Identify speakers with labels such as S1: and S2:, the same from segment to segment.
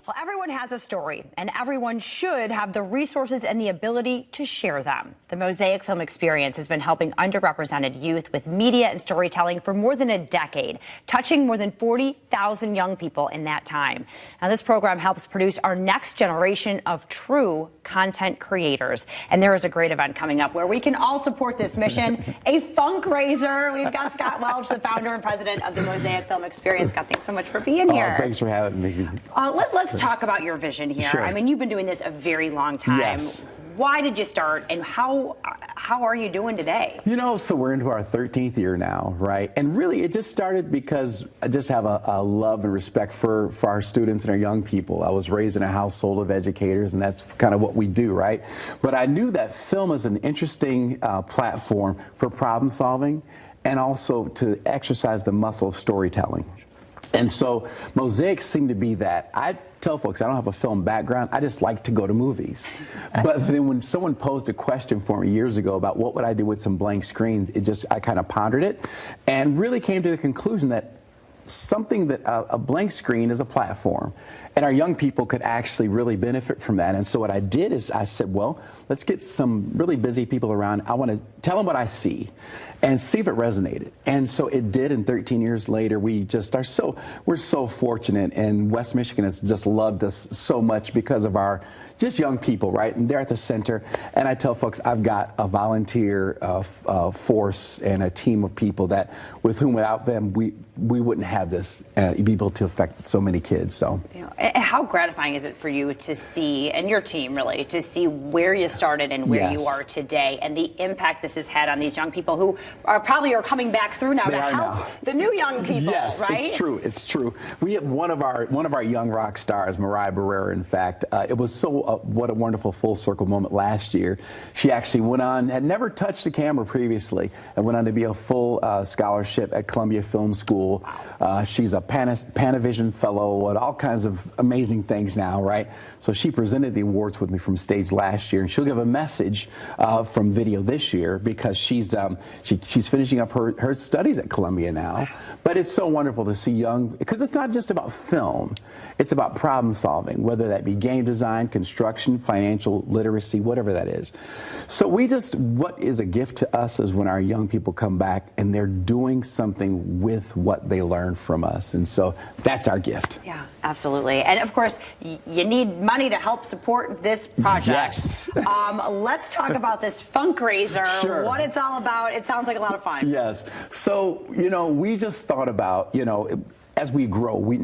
S1: Well, everyone has a story, and everyone should have the resources and the ability to share them. The Mosaic Film Experience has been helping underrepresented youth with media and storytelling for more than a decade, touching more than 40,000 young people in that time. Now, this program helps produce our next generation of true content creators. And there is a great event coming up where we can all support this mission, a Funkraiser. We've got Scott Welch, the founder and president of the Mosaic Film Experience. Scott, thanks so much for being here.
S2: Thanks for having me.
S1: Let's talk about your vision here.
S2: Sure.
S1: I mean, you've been doing this a very long time.
S2: Yes.
S1: Why did you start, and how are you doing today?
S2: You know, so we're into our 13th year now, right? And really, it just started because I just have a love and respect for our students and our young people. I was raised in a household of educators, and that's kind of what we do, right? But I knew that film is an interesting platform for problem solving and also to exercise the muscle of storytelling. And so Mosaic seemed to be that. I tell folks I don't have a film background. I just like to go to movies. But then when someone posed a question for me years ago about what would I do with some blank screens, I kind of pondered it and really came to the conclusion that a blank screen is a platform, and our young people could actually really benefit from that. And so what I did is I said, well, let's get some really busy people around. I want to tell them what I see and see if it resonated. And so it did, and 13 years later, we're so fortunate, and West Michigan has just loved us so much because of our just young people, right? And they're at the center. And I tell folks I've got a volunteer force and a team of people that with whom without them we wouldn't have this be able to affect so many kids. So
S1: how gratifying is it for you to see, and your team really, to see where you started and where you are today, and the impact this has had on these young people who are coming back through now to help the new young people?
S2: Yes,
S1: right?
S2: It's true. It's true. We have one of our young rock stars, Mariah Barrera. In fact, it was what a wonderful full circle moment last year. She actually went on, had never touched the camera previously, and went on to be a full scholarship at Columbia Film School. She's a Panavision Fellow and all kinds of amazing things now, right? So she presented the awards with me from stage last year, and she'll give a message from video this year because she's finishing up her studies at Columbia now. But it's so wonderful to see because it's not just about film, it's about problem solving, whether that be game design, construction, financial literacy, whatever that is. So what is a gift to us is when our young people come back and they're doing something with what they learn from us. And so that's our gift.
S1: Yeah, absolutely. And of course, you need money to help support this project.
S2: Yes.
S1: Let's talk about this Funkraiser,
S2: Sure.
S1: what it's all about. It sounds like a lot of fun.
S2: Yes. So, we just thought about, as we grow, we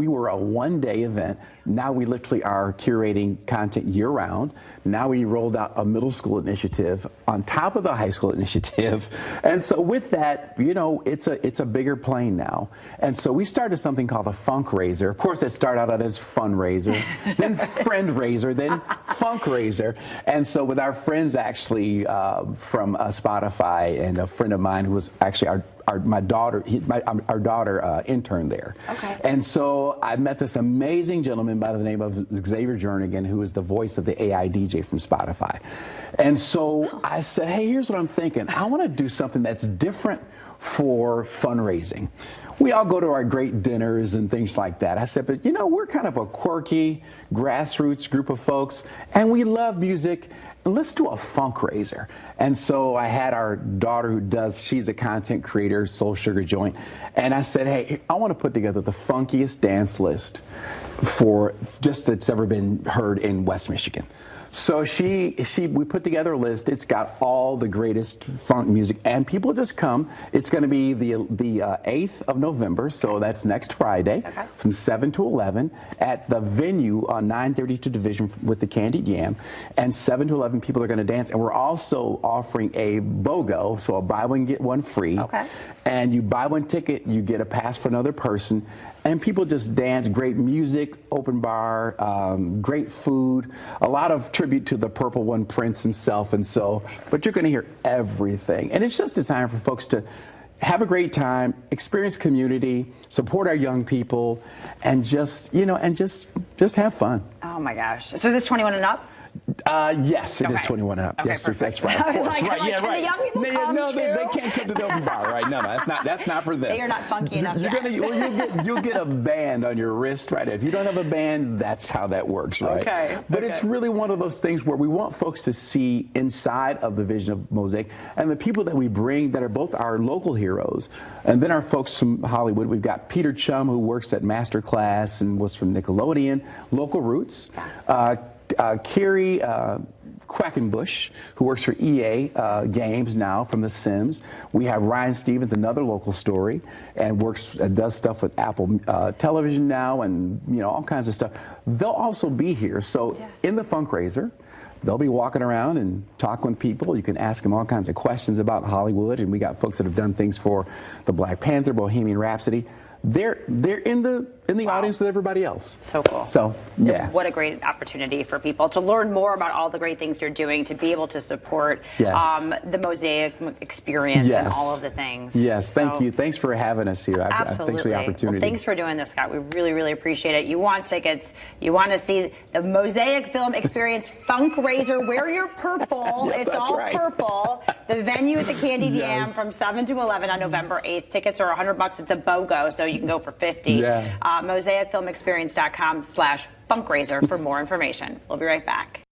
S2: were a one-day event. Now we literally are curating content year-round. Now we rolled out a middle school initiative on top of the high school initiative. And so with that, it's a bigger plane now. And so we started something called a Funkraiser. Of course, it started out as Funraiser, then Friendraiser, then Funkraiser. And so with our friends actually from Spotify, and a friend of mine who was actually our daughter interned there. Okay. And so I met this amazing gentleman by the name of Xavier Jernigan, who is the voice of the AI DJ from Spotify. And so I said, hey, here's what I'm thinking. I want to do something that's different for fundraising. We all go to our great dinners and things like that. I said, but we're kind of a quirky, grassroots group of folks, and we love music. Let's do a Funkraiser. And so I had our daughter she's a content creator, Soul Sugar Joint. And I said, hey, I want to put together the funkiest dance list that's ever been heard in West Michigan. So we put together a list. It's got all the greatest funk music, and people just come. It's going to be the 8th of November, so that's next Friday, from 7 to 11 at the venue on 932 Division with the Candied Yam, and 7 to 11 people are going to dance. And we're also offering a BOGO, so a buy one get one free. Okay. And you buy one ticket, you get a pass for another person, and people just dance. Great music, open bar, great food, a lot of tribute to the Purple One Prince himself, and so. But you're going to hear everything, and it's just designed for folks to have a great time, experience community, support our young people, and just have fun.
S1: Oh my gosh! So is this 21 and up?
S2: Yes, it is
S1: Okay.
S2: 21 and up.
S1: Okay,
S2: Yes,
S1: perfect.
S2: that's right. Of
S1: I was
S2: course,
S1: like,
S2: right? Yeah,
S1: can
S2: right.
S1: the young people come
S2: no, they
S1: too?
S2: can't come to the open bar, right? No, that's not for them.
S1: They are not funky enough
S2: You're
S1: yet.
S2: gonna, well, you'll get a band on your wrist, right? If you don't have a band, that's how that works, right?
S1: Okay,
S2: But
S1: okay.
S2: it's really one of those things where we want folks to see inside of the vision of Mosaic, and the people that we bring that are both our local heroes, and then our folks from Hollywood. We've got Peter Chum, who works at Masterclass and was from Nickelodeon, local roots. Carrie Quackenbush, who works for EA Games now from The Sims. We have Ryan Stevens, another local story, and does stuff with Apple Television now, and all kinds of stuff. They'll also be here. So in the Funkraiser, they'll be walking around and talking with people. You can ask them all kinds of questions about Hollywood, and we got folks that have done things for the Black Panther, Bohemian Rhapsody. They're in the audience with everybody else.
S1: So cool.
S2: So yeah.
S1: What a great opportunity for people to learn more about all the great things you're doing, to be able to support
S2: Yes.
S1: the Mosaic experience and all of the things.
S2: Yes, thank
S1: So-
S2: you. Thanks for having us here.
S1: Absolutely.
S2: Thanks for the opportunity.
S1: Well, thanks for doing this, Scott. We really, really appreciate it. You want tickets, you want to see the Mosaic Film Experience Funkraiser, wear your purple.
S2: Yes,
S1: It's
S2: that's
S1: all
S2: right.
S1: purple. The venue at the Candy Jam
S2: Yes.
S1: from 7 to 11 on November 8th. Tickets are $100. It's a BOGO, so you can go for 50.
S2: Yeah.
S1: MosaicFilmExperience.com/funkraiser for more information. We'll be right back.